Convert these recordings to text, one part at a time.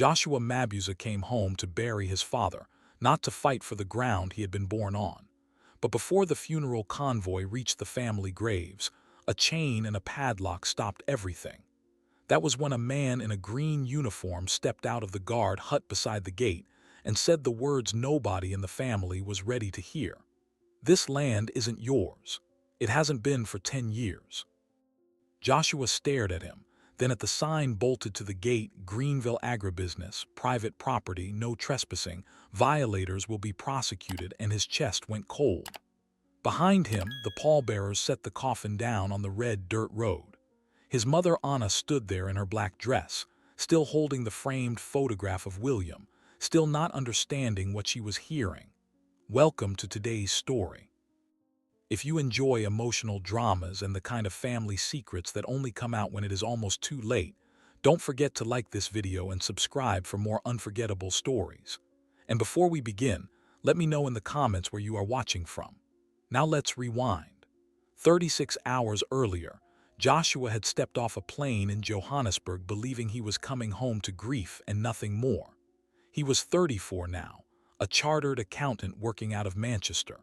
Joshua Mabuza came home to bury his father, not to fight for the ground he had been born on. But before the funeral convoy reached the family graves, a chain and a padlock stopped everything. That was when a man in a green uniform stepped out of the guard hut beside the gate and said the words nobody in the family was ready to hear. "This land isn't yours. It hasn't been for 10 years. Joshua stared at him, then at the sign bolted to the gate: Greenville Agribusiness, private property, no trespassing, violators will be prosecuted, and his chest went cold. Behind him, the pallbearers set the coffin down on the red dirt road. His mother Anna stood there in her black dress, still holding the framed photograph of William, still not understanding what she was hearing. Welcome to today's story. If you enjoy emotional dramas and the kind of family secrets that only come out when it is almost too late, don't forget to like this video and subscribe for more unforgettable stories. And before we begin, let me know in the comments where you are watching from. Now let's rewind. 36 hours earlier, Joshua had stepped off a plane in Johannesburg believing he was coming home to grief and nothing more. He was 34 now, a chartered accountant working out of Manchester.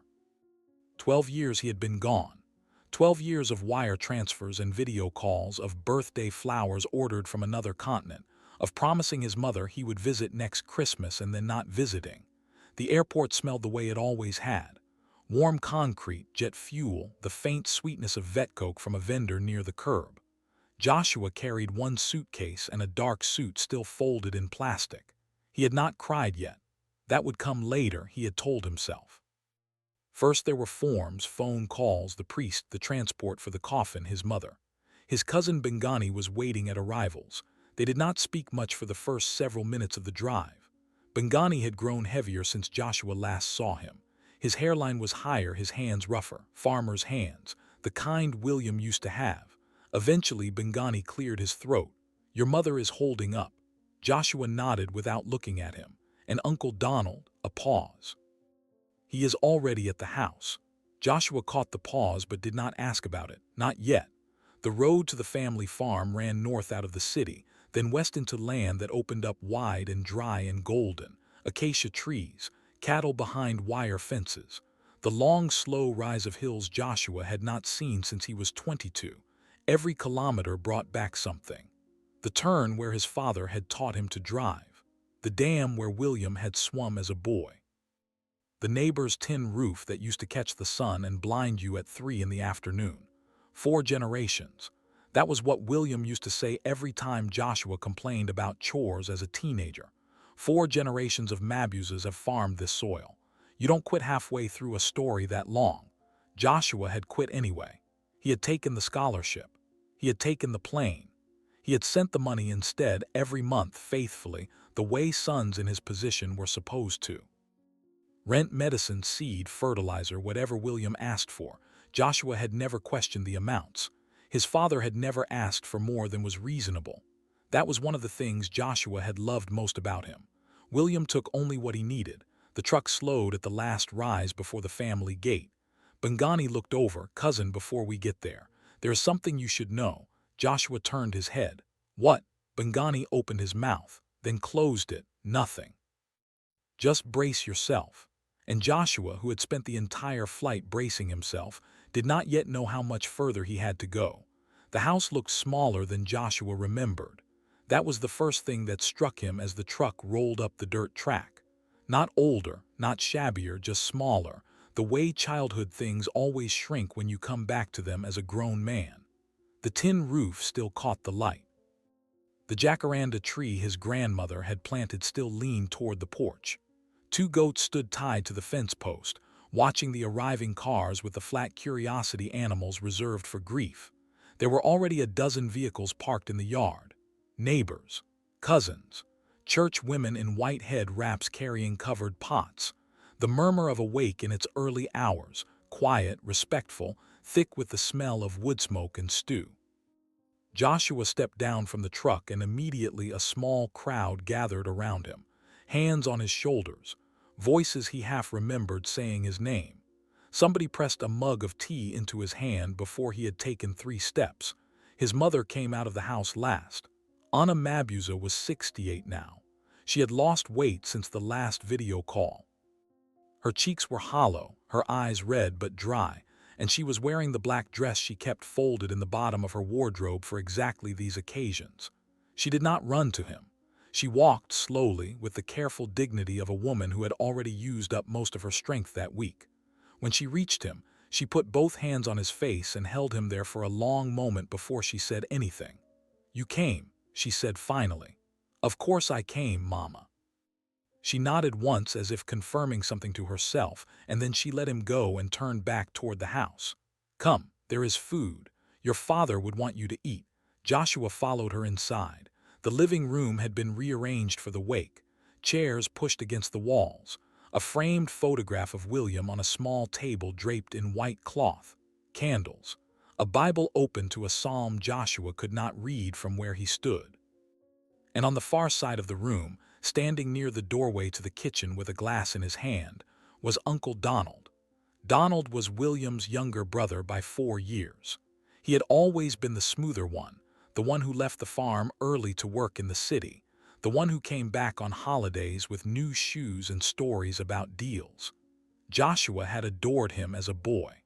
12 years he had been gone. 12 years of wire transfers and video calls, of birthday flowers ordered from another continent, of promising his mother he would visit next Christmas and then not visiting. The airport smelled the way it always had. Warm concrete, jet fuel, the faint sweetness of vet coke from a vendor near the curb. Joshua carried one suitcase and a dark suit still folded in plastic. He had not cried yet. That would come later, he had told himself. First there were forms, phone calls, the priest, the transport for the coffin, his mother. His cousin Bengani was waiting at arrivals. They did not speak much for the first several minutes of the drive. Bengani had grown heavier since Joshua last saw him. His hairline was higher, his hands rougher, farmer's hands, the kind William used to have. Eventually, Bengani cleared his throat. "Your mother is holding up." Joshua nodded without looking at him. "And Uncle Donald," a pause. "He is already at the house." Joshua caught the pause but did not ask about it. Not yet. The road to the family farm ran north out of the city, then west into land that opened up wide and dry and golden. Acacia trees, cattle behind wire fences. The long, slow rise of hills Joshua had not seen since he was 22. Every kilometer brought back something. The turn where his father had taught him to drive. The dam where William had swum as a boy. The neighbor's tin roof that used to catch the sun and blind you at 3 in the afternoon. 4 generations. That was what William used to say every time Joshua complained about chores as a teenager. 4 generations of Mabuzas have farmed this soil. You don't quit halfway through a story that long. Joshua had quit anyway. He had taken the scholarship. He had taken the plane. He had sent the money instead every month faithfully, the way sons in his position were supposed to. Rent, medicine, seed, fertilizer, whatever William asked for. Joshua had never questioned the amounts. His father had never asked for more than was reasonable. That was one of the things Joshua had loved most about him. William took only what he needed. The truck slowed at the last rise before the family gate. Bengani looked over. "Cousin, before we get there, there is something you should know." Joshua turned his head. "What?" Bengani opened his mouth, then closed it. "Nothing. Just brace yourself." And Joshua, who had spent the entire flight bracing himself, did not yet know how much further he had to go. The house looked smaller than Joshua remembered. That was the first thing that struck him as the truck rolled up the dirt track. Not older, not shabbier, just smaller, the way childhood things always shrink when you come back to them as a grown man. The tin roof still caught the light. The jacaranda tree his grandmother had planted still leaned toward the porch. 2 goats stood tied to the fence post, watching the arriving cars with the flat curiosity animals reserved for grief. There were already a dozen vehicles parked in the yard. Neighbors, cousins, church women in white head wraps carrying covered pots. The murmur of a wake in its early hours, quiet, respectful, thick with the smell of wood smoke and stew. Joshua stepped down from the truck and immediately a small crowd gathered around him. Hands on his shoulders, voices he half remembered saying his name. Somebody pressed a mug of tea into his hand before he had taken 3 steps. His mother came out of the house last. Anna Mabuza was 68 now. She had lost weight since the last video call. Her cheeks were hollow, her eyes red but dry, and she was wearing the black dress she kept folded in the bottom of her wardrobe for exactly these occasions. She did not run to him. She walked slowly, with the careful dignity of a woman who had already used up most of her strength that week. When she reached him, she put both hands on his face and held him there for a long moment before she said anything. "You came," she said finally. "Of course I came, Mama." She nodded once as if confirming something to herself, and then she let him go and turned back toward the house. "Come, there is food. Your father would want you to eat." Joshua followed her inside. The living room had been rearranged for the wake, chairs pushed against the walls, a framed photograph of William on a small table draped in white cloth, candles, a Bible open to a psalm Joshua could not read from where he stood. And on the far side of the room, standing near the doorway to the kitchen with a glass in his hand, was Uncle Donald. Donald was William's younger brother by 4 years. He had always been the smoother one, the one who left the farm early to work in the city, the one who came back on holidays with new shoes and stories about deals. Joshua had adored him as a boy.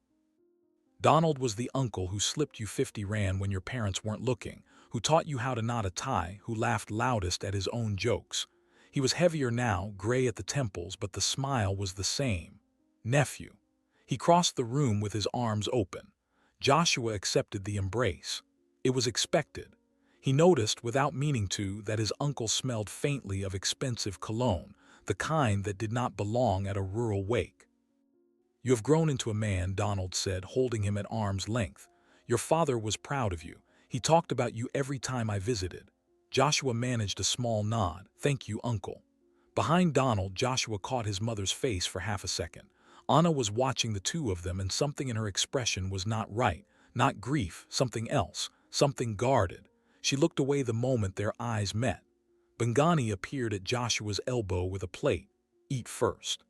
Donald was the uncle who slipped you 50 rand when your parents weren't looking, who taught you how to knot a tie, who laughed loudest at his own jokes. He was heavier now, gray at the temples, but the smile was the same. "Nephew." He crossed the room with his arms open. Joshua accepted the embrace. It was expected. He noticed, without meaning to, that his uncle smelled faintly of expensive cologne, the kind that did not belong at a rural wake. "You have grown into a man," Donald said, holding him at arm's length. "Your father was proud of you. He talked about you every time I visited." Joshua managed a small nod. "Thank you, Uncle." Behind Donald, Joshua caught his mother's face for half a second. Anna was watching the two of them, and something in her expression was not right. Not grief, something else, something guarded. She looked away the moment their eyes met. Bangani appeared at Joshua's elbow with a plate. "Eat first.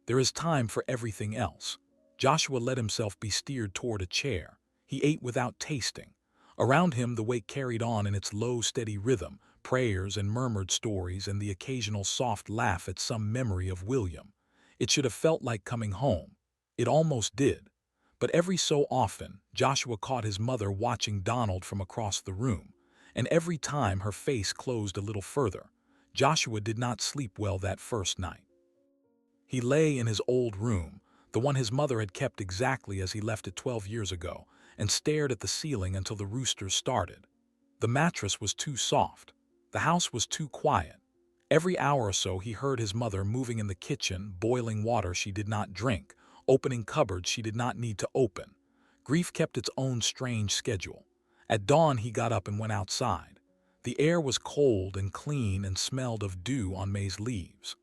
There is time for everything else." Joshua let himself be steered toward a chair. He ate without tasting. Around him the wake carried on in its low, steady rhythm, prayers and murmured stories and the occasional soft laugh at some memory of William. It should have felt like coming home. It almost did. But every so often, Joshua caught his mother watching Donald from across the room, and every time her face closed a little further. Joshua did not sleep well that first night. He lay in his old room, the one his mother had kept exactly as he left it 12 years ago, and stared at the ceiling until the roosters started. The mattress was too soft. The house was too quiet. Every hour or so he heard his mother moving in the kitchen, boiling water she did not drink, opening cupboards she did not need to open. Grief kept its own strange schedule. At dawn he got up and went outside. The air was cold and clean and smelled of dew on maize leaves.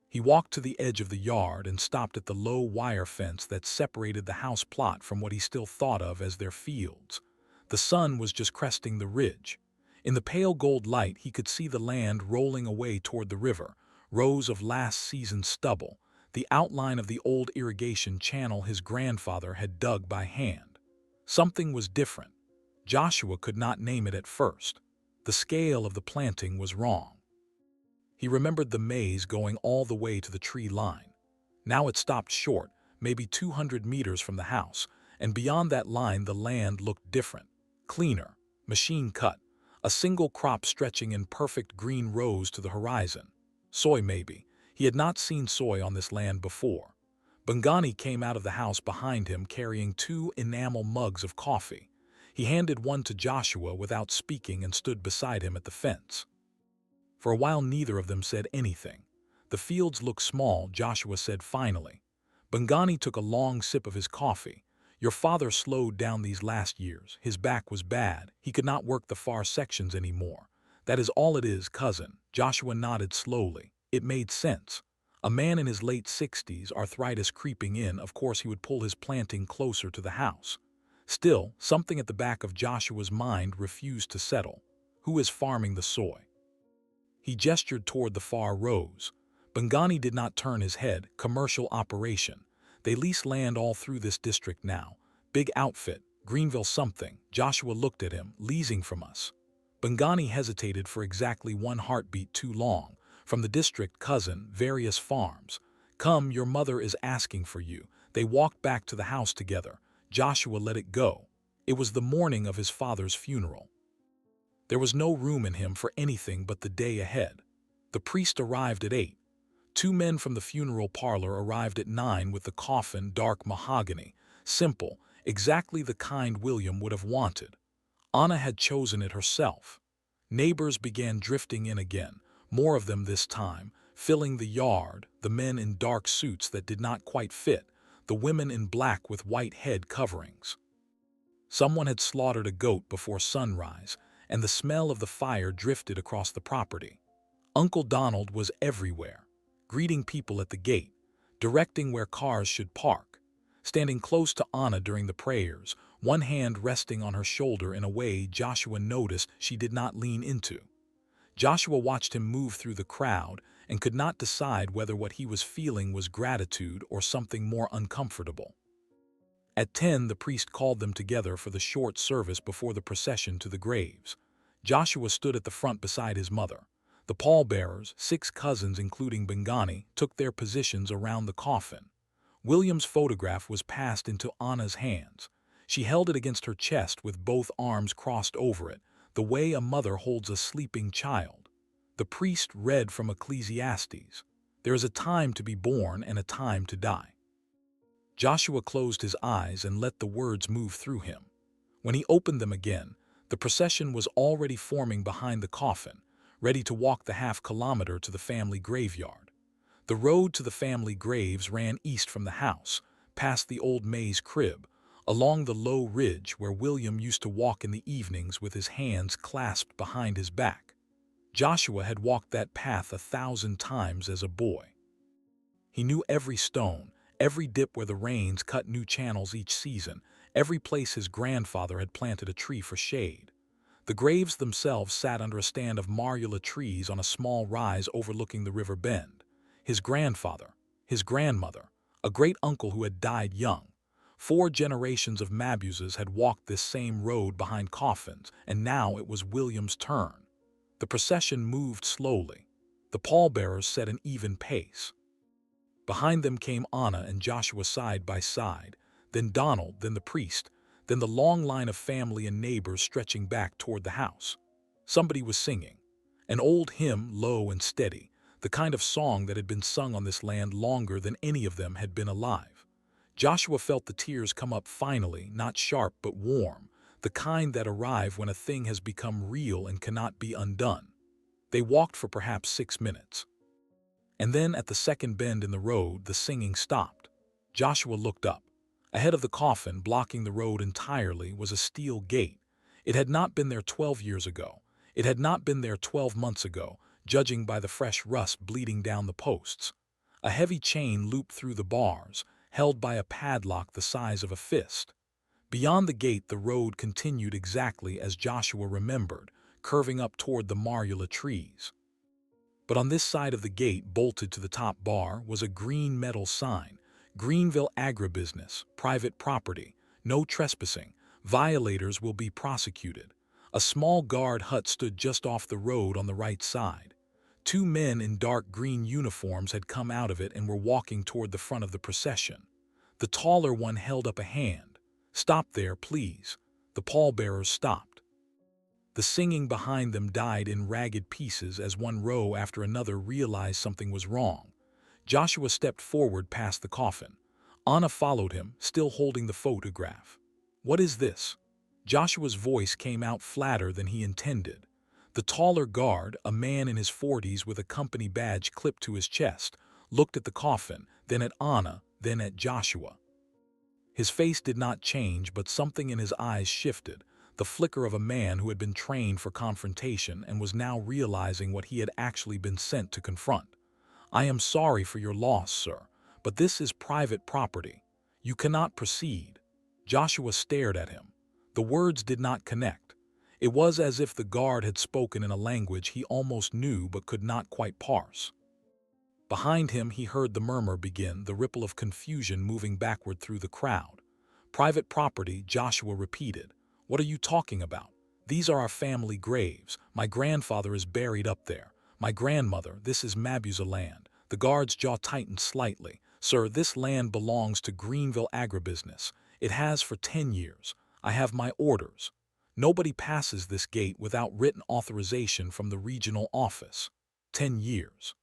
He walked to the edge of the yard and stopped at the low wire fence that separated the house plot from what he still thought of as their fields. The sun was just cresting the ridge. In the pale gold light he could see the land rolling away toward the river, rows of last season's stubble, the outline of the old irrigation channel his grandfather had dug by hand. Something was different. Joshua could not name it at first. The scale of the planting was wrong. He remembered the maize going all the way to the tree line. Now it stopped short, maybe 200 meters from the house, and beyond that line the land looked different, cleaner, machine-cut, a single crop stretching in perfect green rows to the horizon. Soy maybe. He had not seen soy on this land before. Bangani came out of the house behind him carrying 2 enamel mugs of coffee. He handed one to Joshua without speaking and stood beside him at the fence. For a while neither of them said anything. "The fields look small," Joshua said finally. Bangani took a long sip of his coffee. "Your father slowed down these last years. His back was bad. He could not work the far sections anymore. That is all it is, cousin." Joshua nodded slowly. It made sense. A man in his late 60s, arthritis creeping in, of course he would pull his planting closer to the house. Still, something at the back of Joshua's mind refused to settle. Who is farming the soy? He gestured toward the far rows. Bangani did not turn his head. "Commercial operation. They lease land all through this district now. Big outfit, Greenville something." Joshua looked at him. "Leasing from us." Bangani hesitated for exactly one heartbeat too long. From the district cousin, various farms. "Come, your mother is asking for you." They walked back to the house together. Joshua let it go. It was the morning of his father's funeral. There was no room in him for anything but the day ahead. The priest arrived at 8. Two men from the funeral parlor arrived at 9 with the coffin, dark mahogany, simple, exactly the kind William would have wanted. Anna had chosen it herself. Neighbors began drifting in again, more of them this time, filling the yard, the men in dark suits that did not quite fit, the women in black with white head coverings. Someone had slaughtered a goat before sunrise, and the smell of the fire drifted across the property. Uncle Donald was everywhere, greeting people at the gate, directing where cars should park, standing close to Anna during the prayers, one hand resting on her shoulder in a way Joshua noticed she did not lean into. Joshua watched him move through the crowd and could not decide whether what he was feeling was gratitude or something more uncomfortable. At 10, the priest called them together for the short service before the procession to the graves. Joshua stood at the front beside his mother. The pallbearers, 6 cousins including Bangani, took their positions around the coffin. William's photograph was passed into Anna's hands. She held it against her chest with both arms crossed over it, the way a mother holds a sleeping child. The priest read from Ecclesiastes, "There is a time to be born and a time to die." Joshua closed his eyes and let the words move through him. When he opened them again, the procession was already forming behind the coffin, ready to walk the half-kilometer to the family graveyard. The road to the family graves ran east from the house, past the old May's crib, along the low ridge where William used to walk in the evenings with his hands clasped behind his back. Joshua had walked that path 1,000 times as a boy. He knew every stone, every dip where the rains cut new channels each season, every place his grandfather had planted a tree for shade. The graves themselves sat under a stand of marula trees on a small rise overlooking the river bend. His grandfather, his grandmother, a great-uncle who had died young. 4 generations of Mabuses had walked this same road behind coffins, and now it was William's turn. The procession moved slowly. The pallbearers set an even pace. Behind them came Anna and Joshua side by side, then Donald, then the priest, then the long line of family and neighbors stretching back toward the house. Somebody was singing. An old hymn, low and steady, the kind of song that had been sung on this land longer than any of them had been alive. Joshua felt the tears come up finally, not sharp but warm, the kind that arrive when a thing has become real and cannot be undone. They walked for perhaps 6 minutes. And then at the second bend in the road, the singing stopped. Joshua looked up. Ahead of the coffin, blocking the road entirely, was a steel gate. It had not been there 12 years ago. It had not been there 12 months ago, judging by the fresh rust bleeding down the posts. A heavy chain looped through the bars, held by a padlock the size of a fist. Beyond the gate, the road continued exactly as Joshua remembered, curving up toward the marula trees. But on this side of the gate, bolted to the top bar, was a green metal sign. Greenville Agribusiness, private property, no trespassing, violators will be prosecuted. A small guard hut stood just off the road on the right side. 2 men in dark green uniforms had come out of it and were walking toward the front of the procession. The taller one held up a hand. "Stop there, please." The pallbearers stopped. The singing behind them died in ragged pieces as one row after another realized something was wrong. Joshua stepped forward past the coffin. Anna followed him, still holding the photograph. "What is this?" Joshua's voice came out flatter than he intended. The taller guard, a man in his 40s with a company badge clipped to his chest, looked at the coffin, then at Anna, then at Joshua. His face did not change, but something in his eyes shifted. The flicker of a man who had been trained for confrontation and was now realizing what he had actually been sent to confront. "I am sorry for your loss, sir, but this is private property. You cannot proceed." Joshua stared at him. The words did not connect. It was as if the guard had spoken in a language he almost knew but could not quite parse. Behind him he heard the murmur begin, the ripple of confusion moving backward through the crowd. "Private property," Joshua repeated. "What are you talking about?" These are our family graves. My grandfather is buried up there. My grandmother, this is Mabuza land. The guard's jaw tightened slightly. Sir, this land belongs to Greenville Agribusiness. It has for 10 years. I have my orders. Nobody passes this gate without written authorization from the regional office. 10 years.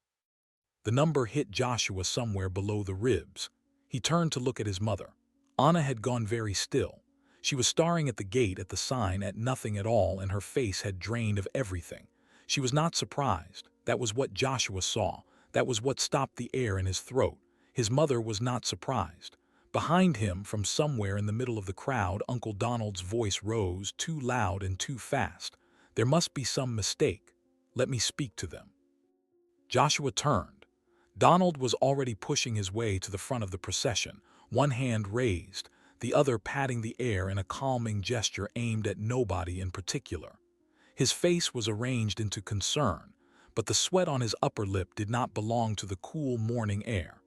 The number hit Joshua somewhere below the ribs. He turned to look at his mother. Anna had gone very still. She was staring at the gate, at the sign, at nothing at all, and her face had drained of everything. She was not surprised. That was what Joshua saw. That was what stopped the air in his throat. His mother was not surprised. Behind him, from somewhere in the middle of the crowd, Uncle Donald's voice rose, too loud and too fast. There must be some mistake. Let me speak to them. Joshua turned. Donald was already pushing his way to the front of the procession, one hand raised, the other patting the air in a calming gesture aimed at nobody in particular. His face was arranged into concern, but the sweat on his upper lip did not belong to the cool morning air.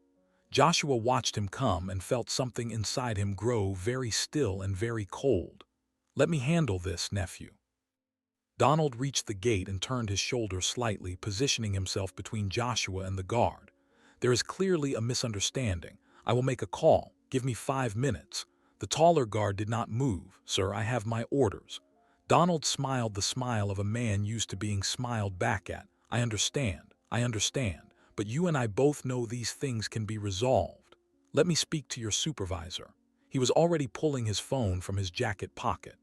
Joshua watched him come and felt something inside him grow very still and very cold. Let me handle this, nephew. Donald reached the gate and turned his shoulder slightly, positioning himself between Joshua and the guard. There is clearly a misunderstanding. I will make a call. Give me 5 minutes. The taller guard did not move. Sir, I have my orders. Donald smiled the smile of a man used to being smiled back at. I understand, but you and I both know these things can be resolved. Let me speak to your supervisor. He was already pulling his phone from his jacket pocket.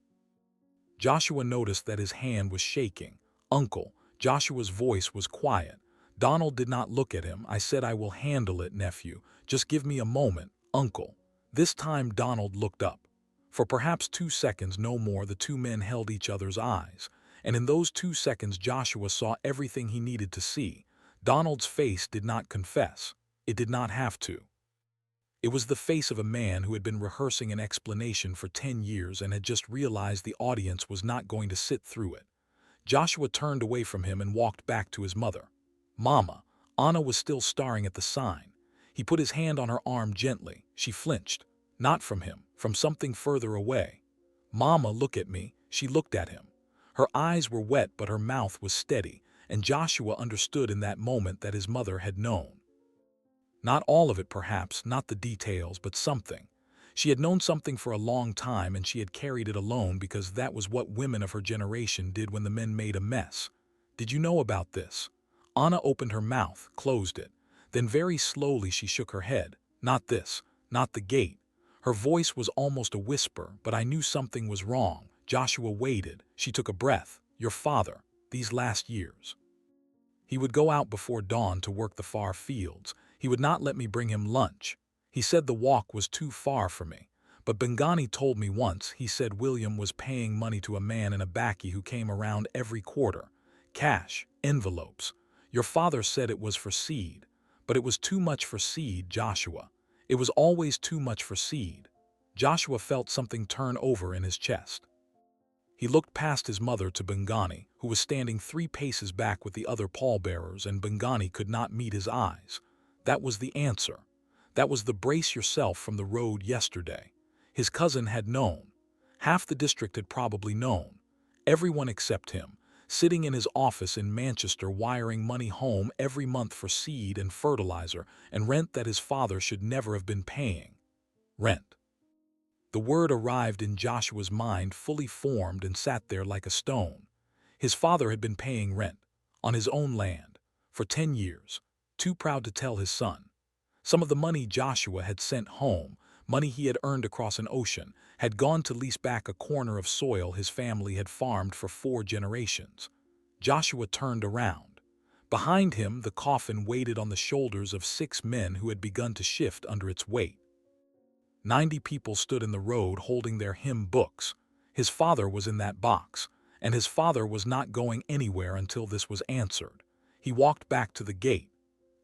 Joshua noticed that his hand was shaking. Uncle, Joshua's voice was quiet. Donald did not look at him. I said I will handle it, nephew. Just give me a moment, uncle. This time Donald looked up. For perhaps 2 seconds, no more, the two men held each other's eyes. And in those 2 seconds Joshua saw everything he needed to see. Donald's face did not confess. It did not have to. It was the face of a man who had been rehearsing an explanation for 10 years and had just realized the audience was not going to sit through it. Joshua turned away from him and walked back to his mother. Mama, Anna was still staring at the sign. He put his hand on her arm gently. She flinched. Not from him, from something further away. Mama, look at me. She looked at him. Her eyes were wet, but her mouth was steady, and Joshua understood in that moment that his mother had known. Not all of it, perhaps, not the details, but something. She had known something for a long time, and she had carried it alone because that was what women of her generation did when the men made a mess. Did you know about this? Anna opened her mouth, closed it. Then very slowly she shook her head. Not this, not the gate. Her voice was almost a whisper, but I knew something was wrong. Joshua waited. She took a breath. Your father, these last years. He would go out before dawn to work the far fields. He would not let me bring him lunch. He said the walk was too far for me. But Bengani told me once, he said William was paying money to a man in a baccy who came around every quarter. Cash, envelopes. Your father said it was for seed. But it was too much for seed, Joshua. It was always too much for seed. Joshua felt something turn over in his chest. He looked past his mother to Bengani, who was standing 3 paces back with the other pallbearers, and Bengani could not meet his eyes. That was the answer. That was the brace yourself from the road yesterday. His cousin had known. Half the district had probably known. Everyone except him, sitting in his office in Manchester wiring money home every month for seed and fertilizer and rent that his father should never have been paying. Rent. The word arrived in Joshua's mind fully formed and sat there like a stone. His father had been paying rent, on his own land, for 10 years, too proud to tell his son. Some of the money Joshua had sent home, money he had earned across an ocean, had gone to lease back a corner of soil his family had farmed for 4 generations. Joshua turned around. Behind him, the coffin waited on the shoulders of 6 men who had begun to shift under its weight. 90 people stood in the road holding their hymn books. His father was in that box, and his father was not going anywhere until this was answered. He walked back to the gate.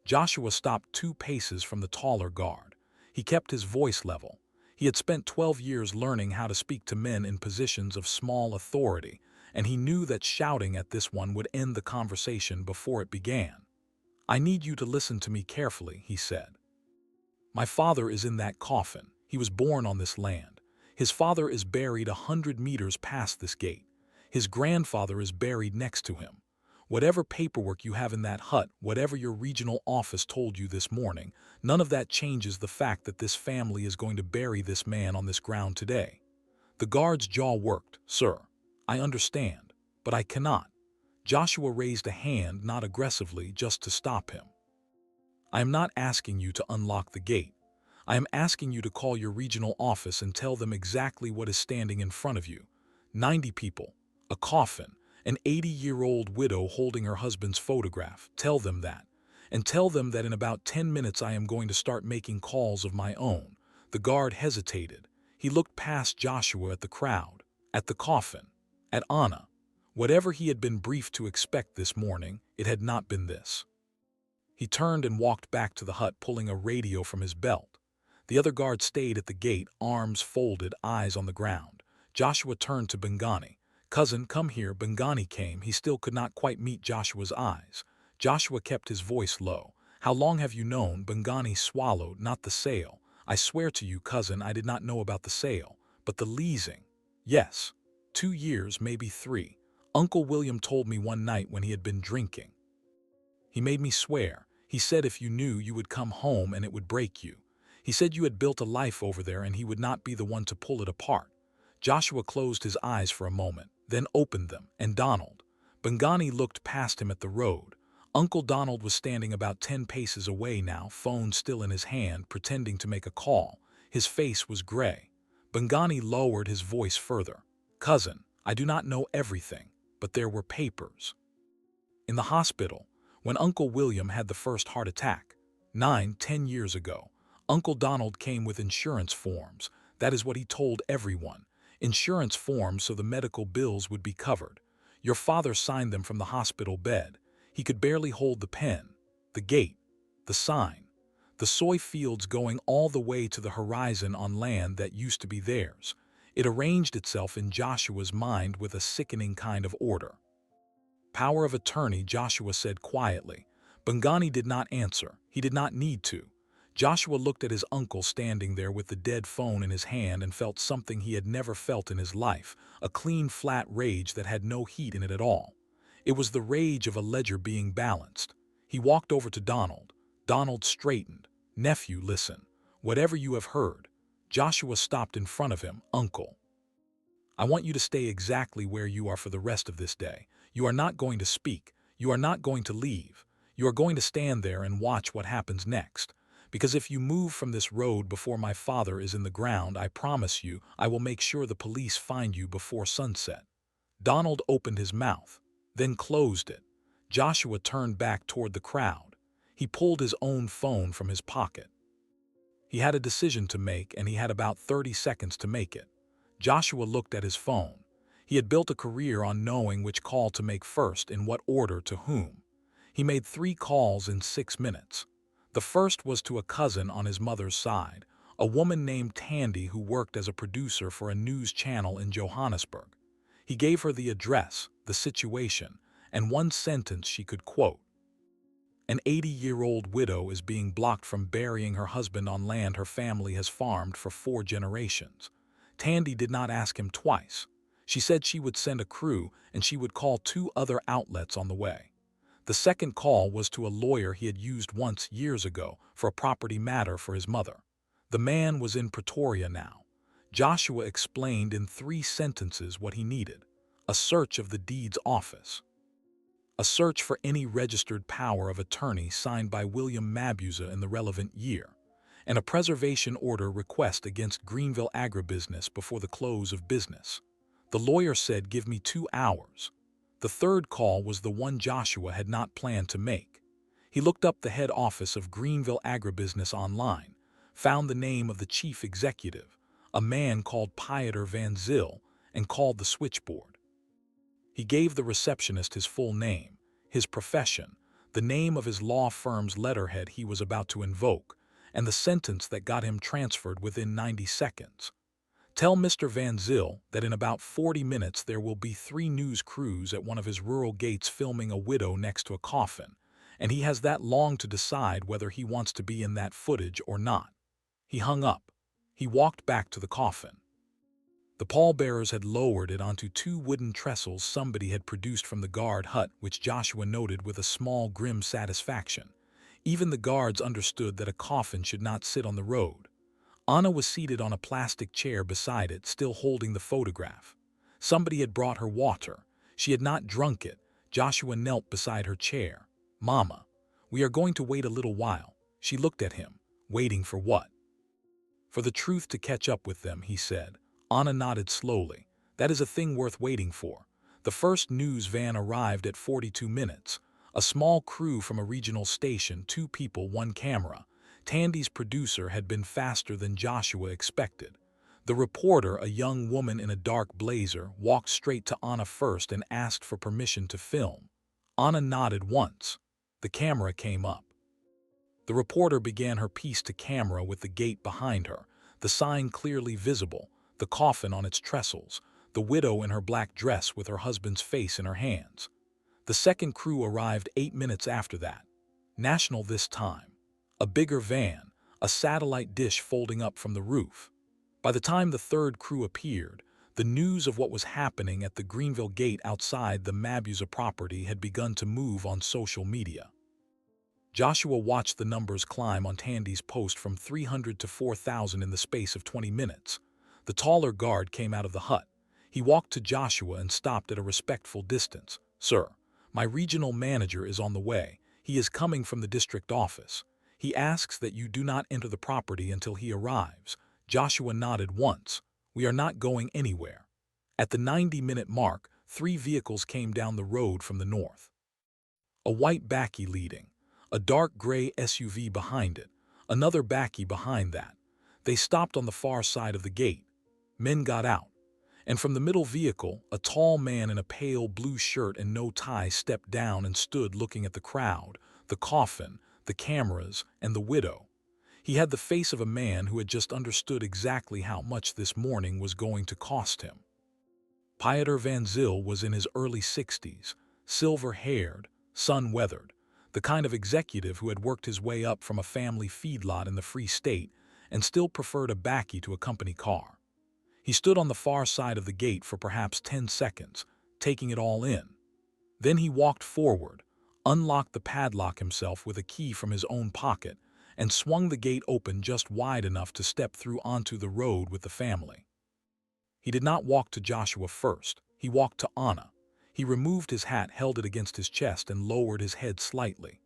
Joshua stopped 2 paces from the taller guard. He kept his voice level. He had spent 12 years learning how to speak to men in positions of small authority, and he knew that shouting at this one would end the conversation before it began. I need you to listen to me carefully, he said. My father is in that coffin. He was born on this land. His father is buried 100 meters past this gate. His grandfather is buried next to him. Whatever paperwork you have in that hut, whatever your regional office told you this morning, none of that changes the fact that this family is going to bury this man on this ground today. The guard's jaw worked. Sir, I understand, but I cannot. Joshua raised a hand, not aggressively, just to stop him. I am not asking you to unlock the gate. I am asking you to call your regional office and tell them exactly what is standing in front of you. 90 people, a coffin, an 80-year-old widow holding her husband's photograph. Tell them that. And tell them that in about 10 minutes I am going to start making calls of my own. The guard hesitated. He looked past Joshua at the crowd, at the coffin, at Anna. Whatever he had been briefed to expect this morning, it had not been this. He turned and walked back to the hut, pulling a radio from his belt. The other guard stayed at the gate, arms folded, eyes on the ground. Joshua turned to Bengani. Cousin, come here. Bengani came. He still could not quite meet Joshua's eyes. Joshua kept his voice low. How long have you known? Bengani swallowed. Not the sale. I swear to you, cousin, I did not know about the sale. But the leasing. Yes. 2 years, maybe 3. Uncle William told me one night when he had been drinking. He made me swear. He said if you knew, you would come home and it would break you. He said you had built a life over there and he would not be the one to pull it apart. Joshua closed his eyes for a moment, then opened them, and Donald. Bengani looked past him at the road. Uncle Donald was standing about 10 paces away now, phone still in his hand, pretending to make a call. His face was gray. Bengani lowered his voice further. Cousin, I do not know everything, but there were papers. In the hospital, when Uncle William had the first heart attack, 10 years ago, Uncle Donald came with insurance forms. That is what he told everyone. Insurance forms so the medical bills would be covered. Your father signed them from the hospital bed. He could barely hold the pen, the gate, the sign, the soy fields going all the way to the horizon on land that used to be theirs. It arranged itself in Joshua's mind with a sickening kind of order. Power of attorney, Joshua said quietly. Bengani did not answer. He did not need to. Joshua looked at his uncle standing there with the dead phone in his hand and felt something he had never felt in his life, a clean, flat rage that had no heat in it at all. It was the rage of a ledger being balanced. He walked over to Donald. Donald straightened. Nephew, listen. Whatever you have heard. Joshua stopped in front of him. Uncle, I want you to stay exactly where you are for the rest of this day. You are not going to speak. You are not going to leave. You are going to stand there and watch what happens next. Because if you move from this road before my father is in the ground, I promise you, I will make sure the police find you before sunset. Donald opened his mouth, then closed it. Joshua turned back toward the crowd. He pulled his own phone from his pocket. He had a decision to make, and he had about 30 seconds to make it. Joshua looked at his phone. He had built a career on knowing which call to make first, in what order, to whom. He made 3 calls in 6 minutes. The first was to a cousin on his mother's side, a woman named Tandy who worked as a producer for a news channel in Johannesburg. He gave her the address, the situation, and one sentence she could quote. An 80-year-old widow is being blocked from burying her husband on land her family has farmed for 4 generations. Tandy did not ask him twice. She said she would send a crew and she would call 2 other outlets on the way. The second call was to a lawyer he had used once years ago for a property matter for his mother. The man was in Pretoria now. Joshua explained in 3 sentences what he needed: a search of the deeds office, a search for any registered power of attorney signed by William Mabuza in the relevant year, and a preservation order request against Greenville Agribusiness before the close of business. The lawyer said, give me 2 hours. The third call was the one Joshua had not planned to make. He looked up the head office of Greenville Agribusiness online, found the name of the chief executive, a man called Pieter Van Zyl, and called the switchboard. He gave the receptionist his full name, his profession, the name of his law firm's letterhead he was about to invoke, and the sentence that got him transferred within 90 seconds. Tell Mr. Van Zyl that in about 40 minutes there will be 3 news crews at one of his rural gates filming a widow next to a coffin, and he has that long to decide whether he wants to be in that footage or not. He hung up. He walked back to the coffin. The pallbearers had lowered it onto two wooden trestles somebody had produced from the guard hut, which Joshua noted with a small, grim satisfaction. Even the guards understood that a coffin should not sit on the road. Anna was seated on a plastic chair beside it, still holding the photograph. Somebody had brought her water. She had not drunk it. Joshua knelt beside her chair. "Mama, we are going to wait a little while." She looked at him. "Waiting for what?" "For the truth to catch up with them," he said. Anna nodded slowly. "That is a thing worth waiting for." The first news van arrived at 42 minutes. A small crew from a regional station, 2 people, 1 camera. Tandy's producer had been faster than Joshua expected. The reporter, a young woman in a dark blazer, walked straight to Anna first and asked for permission to film. Anna nodded once. The camera came up. The reporter began her piece to camera with the gate behind her, the sign clearly visible, the coffin on its trestles, the widow in her black dress with her husband's face in her hands. The second crew arrived 8 minutes after that. National this time. A bigger van, a satellite dish folding up from the roof. By the time the third crew appeared, the news of what was happening at the Greenville gate outside the Mabuza property had begun to move on social media. Joshua watched the numbers climb on Tandy's post from 300 to 4,000 in the space of 20 minutes. The taller guard came out of the hut. He walked to Joshua and stopped at a respectful distance. "Sir, my regional manager is on the way. He is coming from the district office. He asks that you do not enter the property until he arrives." Joshua nodded once. "We are not going anywhere." At the 90-minute mark, 3 vehicles came down the road from the north. A white bakkie leading, a dark gray SUV behind it, another bakkie behind that. They stopped on the far side of the gate. Men got out, and from the middle vehicle, a tall man in a pale blue shirt and no tie stepped down and stood looking at the crowd, the coffin, the cameras, and the widow. He had the face of a man who had just understood exactly how much this morning was going to cost him. Pieter Van Zyl was in his early 60s, silver-haired, sun-weathered, the kind of executive who had worked his way up from a family feedlot in the Free State and still preferred a bakkie to a company car. He stood on the far side of the gate for perhaps 10 seconds, taking it all in. Then he walked forward, unlocked the padlock himself with a key from his own pocket, and swung the gate open just wide enough to step through onto the road with the family. He did not walk to Joshua first. He walked to Anna. He removed his hat, held it against his chest, and lowered his head slightly.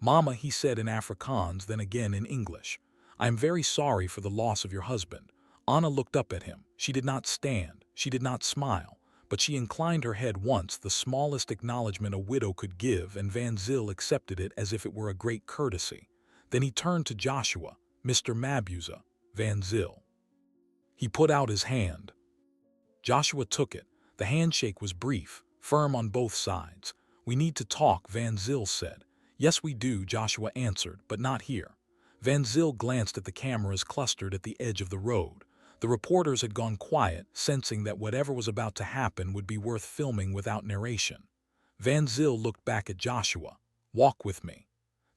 "Mama," he said in Afrikaans, then again in English, "I am very sorry for the loss of your husband." Anna looked up at him. She did not stand. She did not smile. But she inclined her head once, the smallest acknowledgement a widow could give, and Van Zyl accepted it as if it were a great courtesy. Then he turned to Joshua. "Mr. Mabuza, Van Zyl." He put out his hand. Joshua took it. The handshake was brief, firm on both sides. "We need to talk," Van Zyl said. "Yes, we do," Joshua answered, "but not here." Van Zyl glanced at the cameras clustered at the edge of the road. The reporters had gone quiet, sensing that whatever was about to happen would be worth filming without narration. Van Zyl looked back at Joshua. "Walk with me."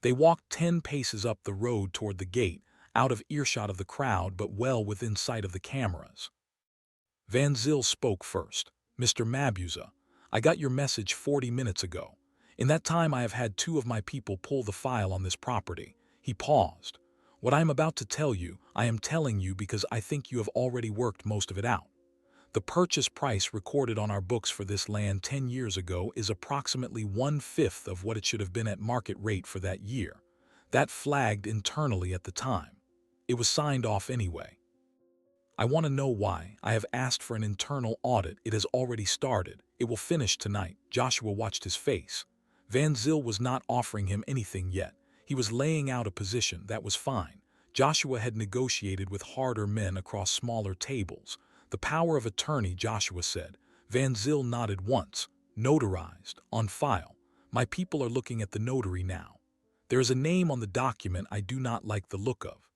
They walked 10 paces up the road toward the gate, out of earshot of the crowd but well within sight of the cameras. Van Zyl spoke first. "Mr. Mabuza, I got your message 40 minutes ago. In that time I have had 2 of my people pull the file on this property." He paused. "What I am about to tell you, I am telling you because I think you have already worked most of it out. The purchase price recorded on our books for this land 10 years ago is approximately 1/5 of what it should have been at market rate for that year. That flagged internally at the time. It was signed off anyway. I want to know why. I have asked for an internal audit. It has already started. It will finish tonight." Joshua watched his face. Van Zyl was not offering him anything yet. He was laying out a position. That was fine. Joshua had negotiated with harder men across smaller tables. "The power of attorney," Joshua said. Van Zyl nodded once. "Notarized, on file. My people are looking at the notary now. There is a name on the document I do not like the look of.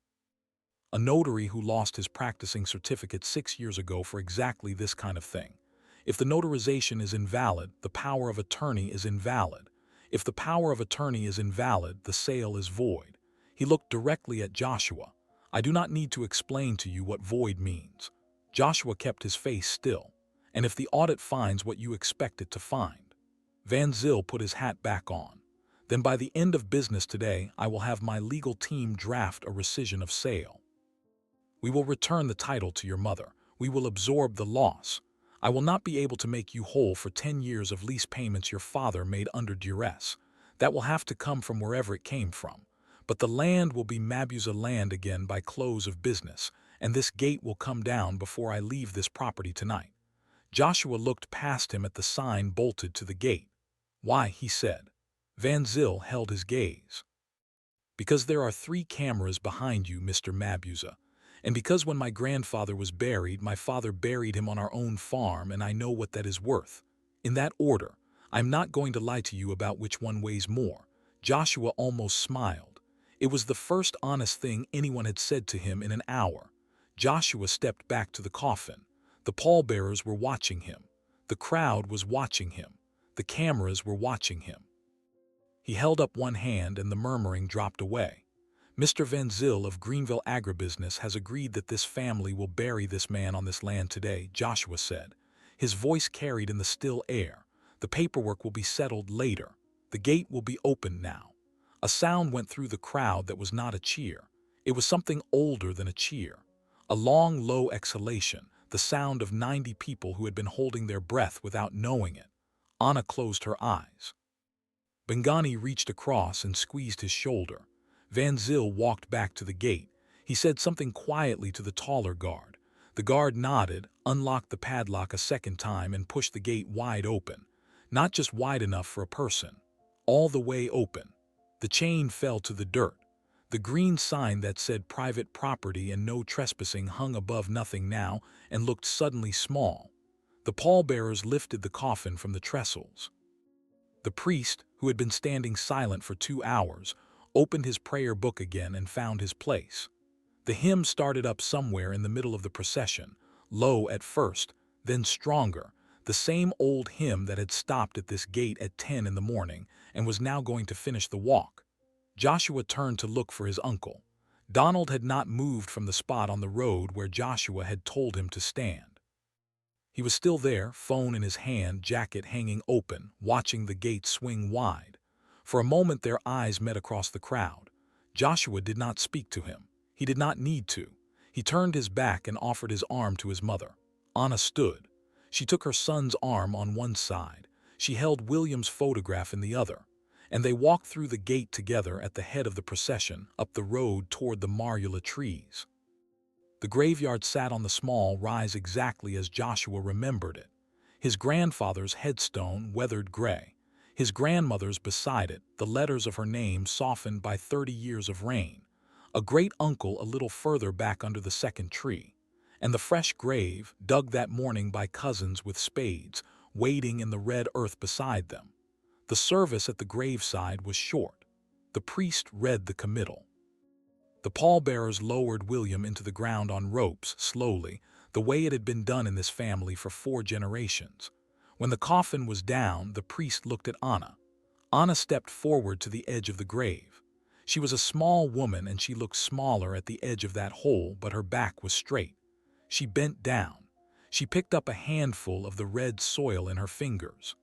A notary who lost his practicing certificate 6 years ago for exactly this kind of thing. If the notarization is invalid, the power of attorney is invalid. If the power of attorney is invalid, the sale is void." He looked directly at Joshua. "I do not need to explain to you what void means." Joshua kept his face still. "And if the audit finds what you expect it to find?" Van Zyl put his hat back on. "Then by the end of business today, I will have my legal team draft a rescission of sale. We will return the title to your mother. We will absorb the loss. I will not be able to make you whole for 10 years of lease payments your father made under duress. That will have to come from wherever it came from. But the land will be Mabuza land again by close of business, and this gate will come down before I leave this property tonight." Joshua looked past him at the sign bolted to the gate. "Why?" he said. Van Zyl held his gaze. "Because there are 3 cameras behind you, Mr. Mabuza. And because when my grandfather was buried, my father buried him on our own farm, and I know what that is worth. In that order. I'm not going to lie to you about which one weighs more." Joshua almost smiled. It was the first honest thing anyone had said to him in an hour. Joshua stepped back to the coffin. The pallbearers were watching him. The crowd was watching him. The cameras were watching him. He held up one hand and the murmuring dropped away. "Mr. Van Zyl of Greenville Agribusiness has agreed that this family will bury this man on this land today," Joshua said. His voice carried in the still air. "The paperwork will be settled later. The gate will be open now." A sound went through the crowd that was not a cheer. It was something older than a cheer. A long, low exhalation, the sound of 90 people who had been holding their breath without knowing it. Anna closed her eyes. Bengani reached across and squeezed his shoulder. Van Zyl walked back to the gate. He said something quietly to the taller guard. The guard nodded, unlocked the padlock a second time and pushed the gate wide open. Not just wide enough for a person. All the way open. The chain fell to the dirt. The green sign that said private property and no trespassing hung above nothing now and looked suddenly small. The pallbearers lifted the coffin from the trestles. The priest, who had been standing silent for 2 hours, opened his prayer book again and found his place. The hymn started up somewhere in the middle of the procession, low at first, then stronger, the same old hymn that had stopped at this gate at 10 in the morning and was now going to finish the walk. Joshua turned to look for his uncle. Donald had not moved from the spot on the road where Joshua had told him to stand. He was still there, phone in his hand, jacket hanging open, watching the gate swing wide. For a moment their eyes met across the crowd. Joshua did not speak to him. He did not need to. He turned his back and offered his arm to his mother. Anna stood. She took her son's arm on one side. She held William's photograph in the other. And they walked through the gate together at the head of the procession, up the road toward the marula trees. The graveyard sat on the small rise exactly as Joshua remembered it. His grandfather's headstone weathered gray. His grandmother's beside it, the letters of her name softened by 30 years of rain. A great uncle a little further back under the second tree. And the fresh grave, dug that morning by cousins with spades, waiting in the red earth beside them. The service at the graveside was short. The priest read the committal. The pallbearers lowered William into the ground on ropes, slowly, the way it had been done in this family for 4 generations. When the coffin was down, the priest looked at Anna. Anna stepped forward to the edge of the grave. She was a small woman and she looked smaller at the edge of that hole, but her back was straight. She bent down. She picked up a handful of the red soil in her fingers.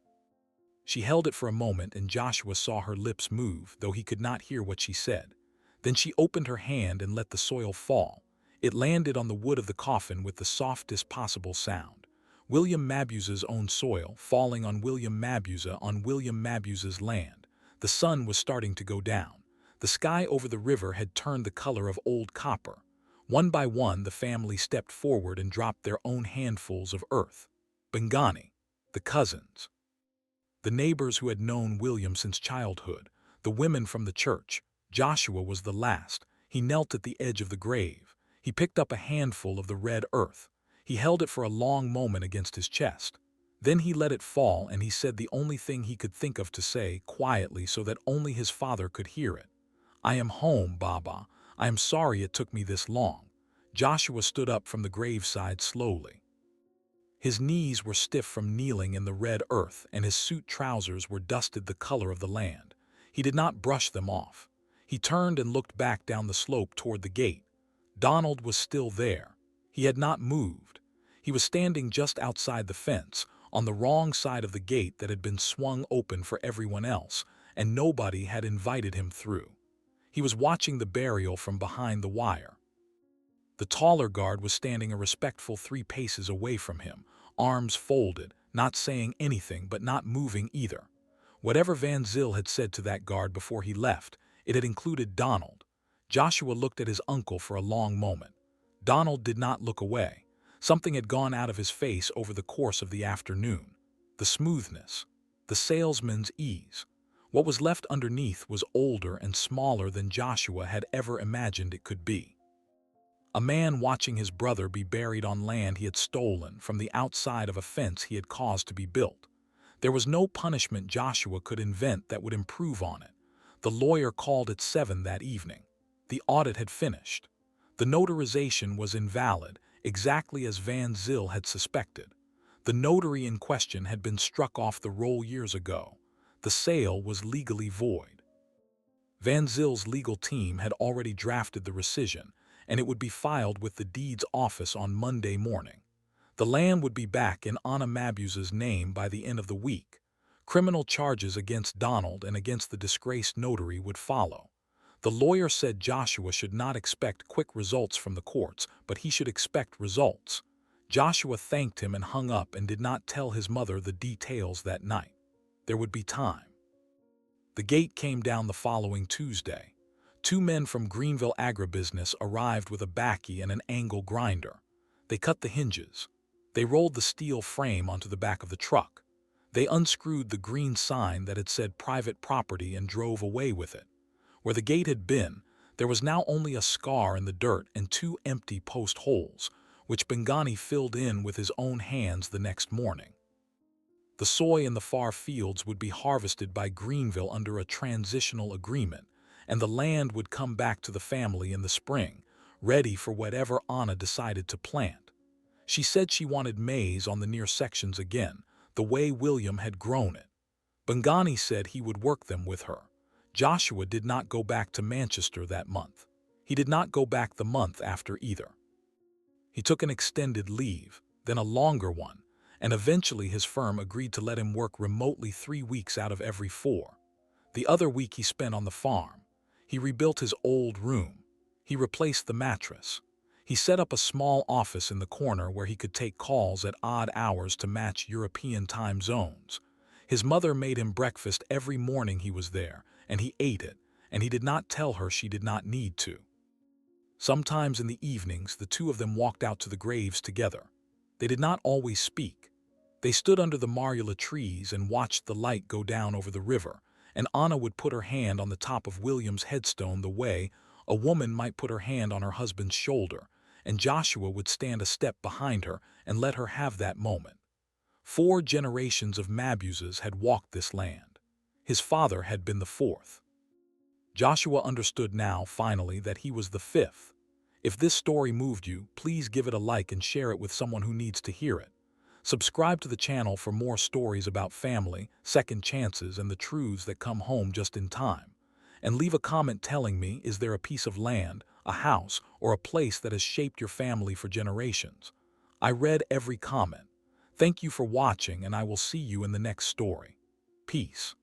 She held it for a moment and Joshua saw her lips move, though he could not hear what she said. Then she opened her hand and let the soil fall. It landed on the wood of the coffin with the softest possible sound. William Mabuza's own soil, falling on William Mabuza's land. The sun was starting to go down. The sky over the river had turned the color of old copper. One by one the family stepped forward and dropped their own handfuls of earth. Bengani, the cousins, the neighbors who had known William since childhood, the women from the church. Joshua was the last. He knelt at the edge of the grave. He picked up a handful of the red earth. He held it for a long moment against his chest. Then he let it fall and he said the only thing he could think of to say, quietly so that only his father could hear it. "I am home, Baba. I am sorry it took me this long." Joshua stood up from the graveside slowly. His knees were stiff from kneeling in the red earth and his suit trousers were dusted the color of the land. He did not brush them off. He turned and looked back down the slope toward the gate. Donald was still there. He had not moved. He was standing just outside the fence, on the wrong side of the gate that had been swung open for everyone else, and nobody had invited him through. He was watching the burial from behind the wire. The taller guard was standing a respectful 3 paces away from him, arms folded, not saying anything but not moving either. Whatever Van Zyl had said to that guard before he left, it had included Donald. Joshua looked at his uncle for a long moment. Donald did not look away. Something had gone out of his face over the course of the afternoon. The smoothness, the salesman's ease. What was left underneath was older and smaller than Joshua had ever imagined it could be. A man watching his brother be buried on land he had stolen from the outside of a fence he had caused to be built. There was no punishment Joshua could invent that would improve on it. The lawyer called at 7 that evening. The audit had finished. The notarization was invalid, exactly as Van Zyl had suspected. The notary in question had been struck off the roll years ago. The sale was legally void. Van Zyl's legal team had already drafted the rescission, and it would be filed with the deeds office on Monday morning. The land would be back in Anna Mabuza's name by the end of the week. Criminal charges against Donald and against the disgraced notary would follow. The lawyer said Joshua should not expect quick results from the courts, but he should expect results. Joshua thanked him and hung up and did not tell his mother the details that night. There would be time. The gate came down the following Tuesday. 2 men from Greenville Agribusiness arrived with a backy and an angle grinder. They cut the hinges. They rolled the steel frame onto the back of the truck. They unscrewed the green sign that had said private property and drove away with it. Where the gate had been, there was now only a scar in the dirt and 2 empty post holes, which Bengani filled in with his own hands the next morning. The soy in the far fields would be harvested by Greenville under a transitional agreement, and the land would come back to the family in the spring, ready for whatever Anna decided to plant. She said she wanted maize on the near sections again, the way William had grown it. Bengani said he would work them with her. Joshua did not go back to Manchester that month. He did not go back the month after either. He took an extended leave, then a longer one, and eventually his firm agreed to let him work remotely 3 weeks out of every 4. The other week he spent on the farm. He rebuilt his old room. He replaced the mattress. He set up a small office in the corner where he could take calls at odd hours to match European time zones. His mother made him breakfast every morning he was there, and he ate it, and he did not tell her she did not need to. Sometimes in the evenings, the 2 of them walked out to the graves together. They did not always speak. They stood under the marula trees and watched the light go down over the river, and Anna would put her hand on the top of William's headstone the way a woman might put her hand on her husband's shoulder, and Joshua would stand a step behind her and let her have that moment. 4 generations of Mabuzas had walked this land. His father had been the 4th. Joshua understood now, finally, that he was the 5th. If this story moved you, please give it a like and share it with someone who needs to hear it. Subscribe to the channel for more stories about family, second chances, and the truths that come home just in time. And leave a comment telling me, is there a piece of land, a house, or a place that has shaped your family for generations? I read every comment. Thank you for watching, and I will see you in the next story. Peace.